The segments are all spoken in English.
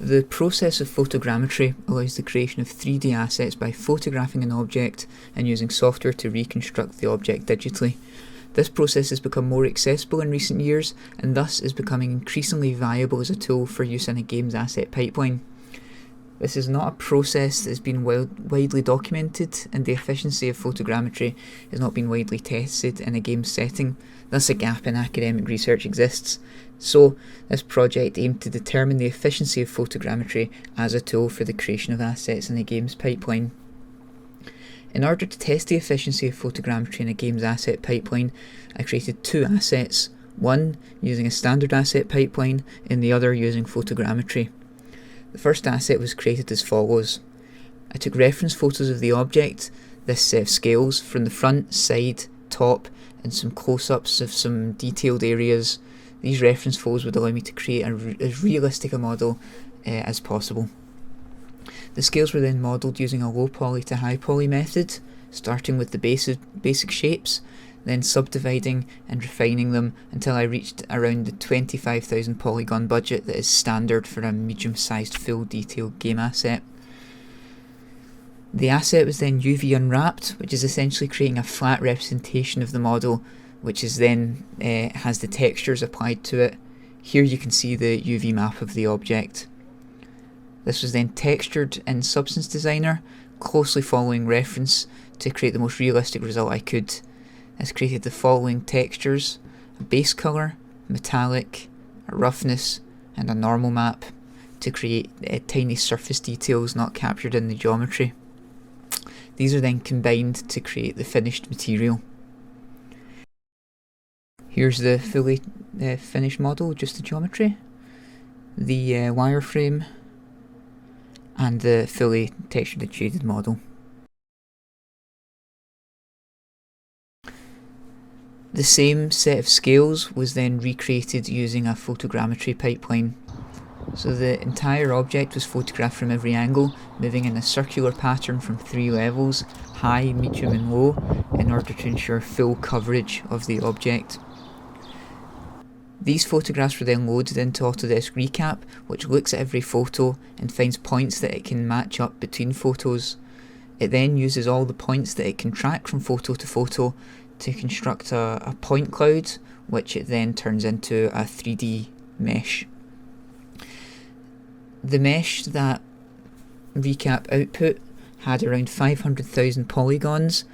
The process of photogrammetry allows the creation of 3D assets by photographing an object and using software to reconstruct the object digitally. This process has become more accessible in recent years and thus is becoming increasingly viable as a tool for use in a game's asset pipeline. This is not a process that has been widely documented, and the efficiency of photogrammetry has not been widely tested in a game setting, thus a gap in academic research exists. So, this project aimed to determine the efficiency of photogrammetry as a tool for the creation of assets in a game's pipeline. In order to test the efficiency of photogrammetry in a game's asset pipeline, I created two assets, one using a standard asset pipeline and the other using photogrammetry. The first asset was created as follows. I took reference photos of the object, this set of scales, from the front, side, top, and some close-ups of some detailed areas. These reference photos would allow me to create as realistic a model as possible. The scales were then modelled using a low poly to high poly method, starting with the basic shapes, then subdividing and refining them until I reached around the 25,000 polygon budget that is standard for a medium-sized full detailed game asset. The asset was then UV unwrapped, which is essentially creating a flat representation of the model, which is then has the textures applied to it. Here you can see the UV map of the object. This was then textured in Substance Designer, closely following reference to create the most realistic result I could. This created the following textures: a base colour, metallic, a roughness, and a normal map to create tiny surface details not captured in the geometry. These are then combined to create the finished material. Here's the fully finished model, just the geometry, the wireframe, and the fully textured and shaded model. The same set of scales was then recreated using a photogrammetry pipeline. So the entire object was photographed from every angle, moving in a circular pattern from 3 levels, high, medium and low, in order to ensure full coverage of the object. These photographs were then loaded into Autodesk Recap, which looks at every photo and finds points that it can match up between photos. It then uses all the points that it can track from photo to photo to construct a point cloud, which it then turns into a 3D mesh. The mesh that Recap output had around 500,000 polygons,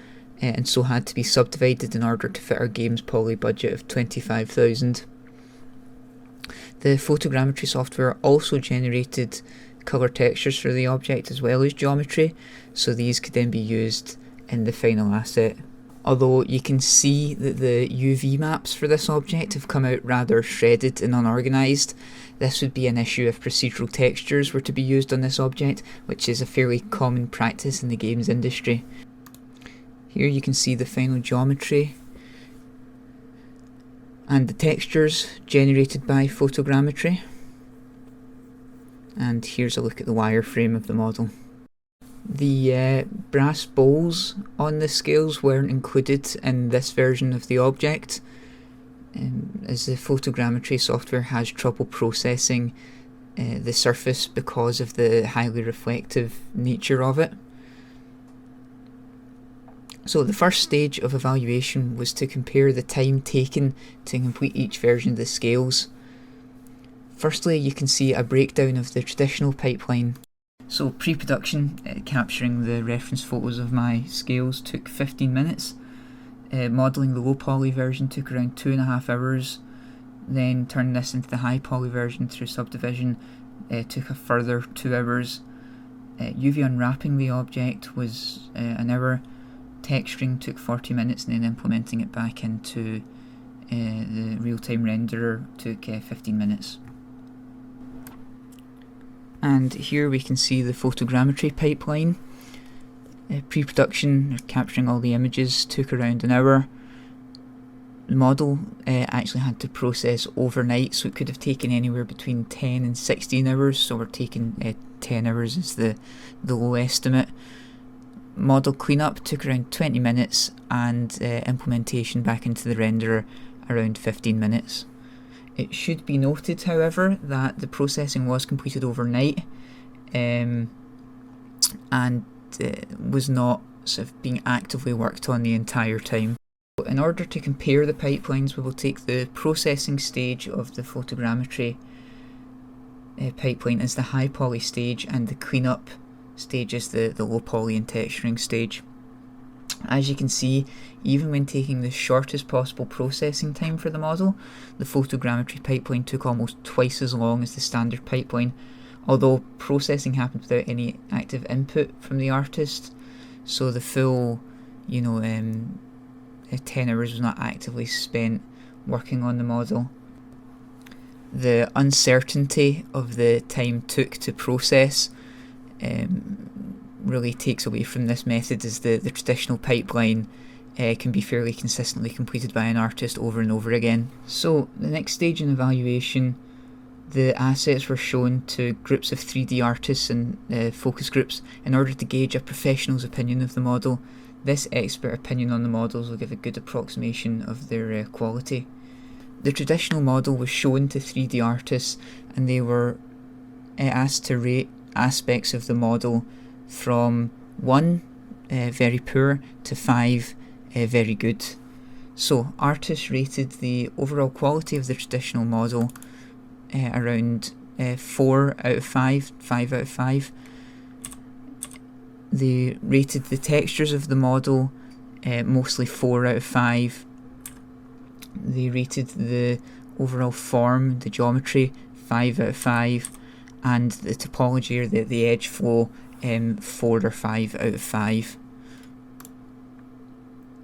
and so had to be subdivided in order to fit our game's poly budget of 25,000. The photogrammetry software also generated colour textures for the object as well as geometry, so these could then be used in the final asset. Although you can see that the UV maps for this object have come out rather shredded and unorganised. This would be an issue if procedural textures were to be used on this object, which is a fairly common practice in the games industry. Here you can see the final geometry and the textures generated by photogrammetry. And here's a look at the wireframe of the model. The brass bowls on the scales weren't included in this version of the object, as the photogrammetry software has trouble processing the surface because of the highly reflective nature of it. So the first stage of evaluation was to compare the time taken to complete each version of the scales. Firstly, you can see a breakdown of the traditional pipeline. So pre-production, capturing the reference photos of my scales, took 15 minutes. Modelling the low poly version took around 2.5 hours. Then turning this into the high poly version through subdivision took a further 2 hours. UV unwrapping the object was an hour. Texturing took 40 minutes, and then implementing it back into the real-time renderer took 15 minutes. And here we can see the photogrammetry pipeline. Pre-production, capturing all the images, took around an hour. The model actually had to process overnight, so it could have taken anywhere between 10 and 16 hours, so we're taking 10 hours as the low estimate. Model cleanup took around 20 minutes, and implementation back into the renderer around 15 minutes. It should be noted, however, that the processing was completed overnight and was not sort of being actively worked on the entire time. In order to compare the pipelines, we will take the processing stage of the photogrammetry pipeline as the high poly stage, and the cleanup stage is the low poly and texturing stage. As you can see, even when taking the shortest possible processing time for the model, the photogrammetry pipeline took almost twice as long as the standard pipeline, although processing happened without any active input from the artist, so the full 10 hours was not actively spent working on the model. The uncertainty of the time took to process really takes away from this method, as the traditional pipeline can be fairly consistently completed by an artist over and over again. So the next stage in evaluation, the assets were shown to groups of 3D artists and focus groups in order to gauge a professional's opinion of the model. This expert opinion on the models will give a good approximation of their quality. The traditional model was shown to 3D artists, and they were asked to rate aspects of the model from 1, very poor, to 5, very good. So artists rated the overall quality of the traditional model around 4 out of 5, 5 out of 5. They rated the textures of the model mostly 4 out of 5. They rated the overall form, the geometry, 5 out of 5, and the topology, or the edge flow, 4 or 5 out of 5.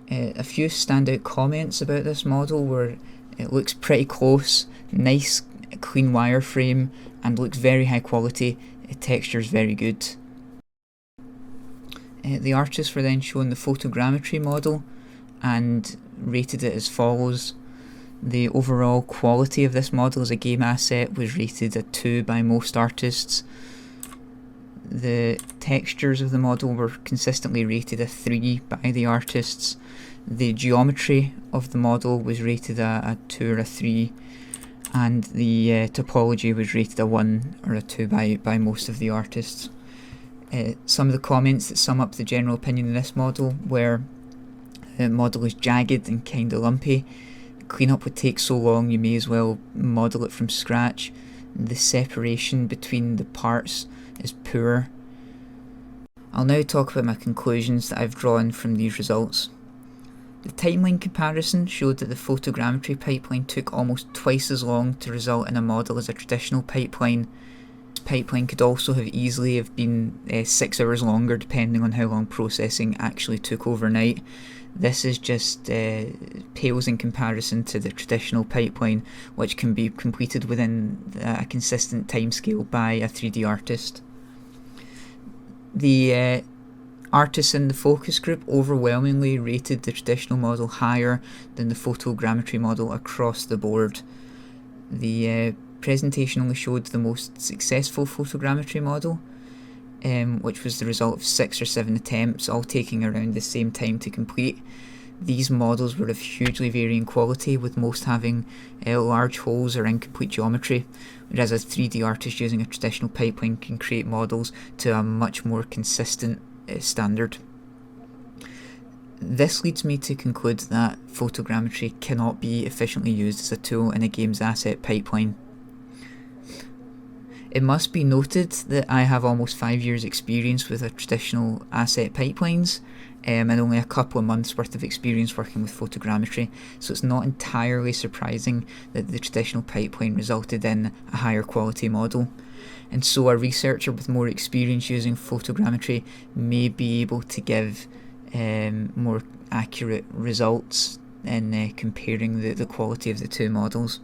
A few standout comments about this model were it looks pretty close, nice clean wireframe, and looks very high quality, texture is very good. The artists were then shown the photogrammetry model and rated it as follows. The overall quality of this model as a game asset was rated a 2 by most artists. The textures of the model were consistently rated a 3 by the artists. The geometry of the model was rated a 2 or a 3, and the topology was rated a 1 or a 2 by most of the artists. Some of the comments that sum up the general opinion of this model were: the model is jagged and kinda lumpy, cleanup would take so long you may as well model it from scratch, the separation between the parts is poor. I'll now talk about my conclusions that I've drawn from these results. The timeline comparison showed that the photogrammetry pipeline took almost twice as long to result in a model as a traditional pipeline. This pipeline could also have easily have been 6 hours longer, depending on how long processing actually took overnight. This is just pales in comparison to the traditional pipeline, which can be completed within a consistent timescale by a 3D artist. The artists in the focus group overwhelmingly rated the traditional model higher than the photogrammetry model across the board. The presentation only showed the most successful photogrammetry model, which was the result of 6 or 7 attempts, all taking around the same time to complete. These models were of hugely varying quality, with most having large holes or incomplete geometry, whereas a 3D artist using a traditional pipeline can create models to a much more consistent standard. This leads me to conclude that photogrammetry cannot be efficiently used as a tool in a game's asset pipeline. It must be noted that I have almost 5 years experience with traditional asset pipelines and only a couple of months worth of experience working with photogrammetry, so it's not entirely surprising that the traditional pipeline resulted in a higher quality model. And so a researcher with more experience using photogrammetry may be able to give more accurate results in comparing the quality of the two models.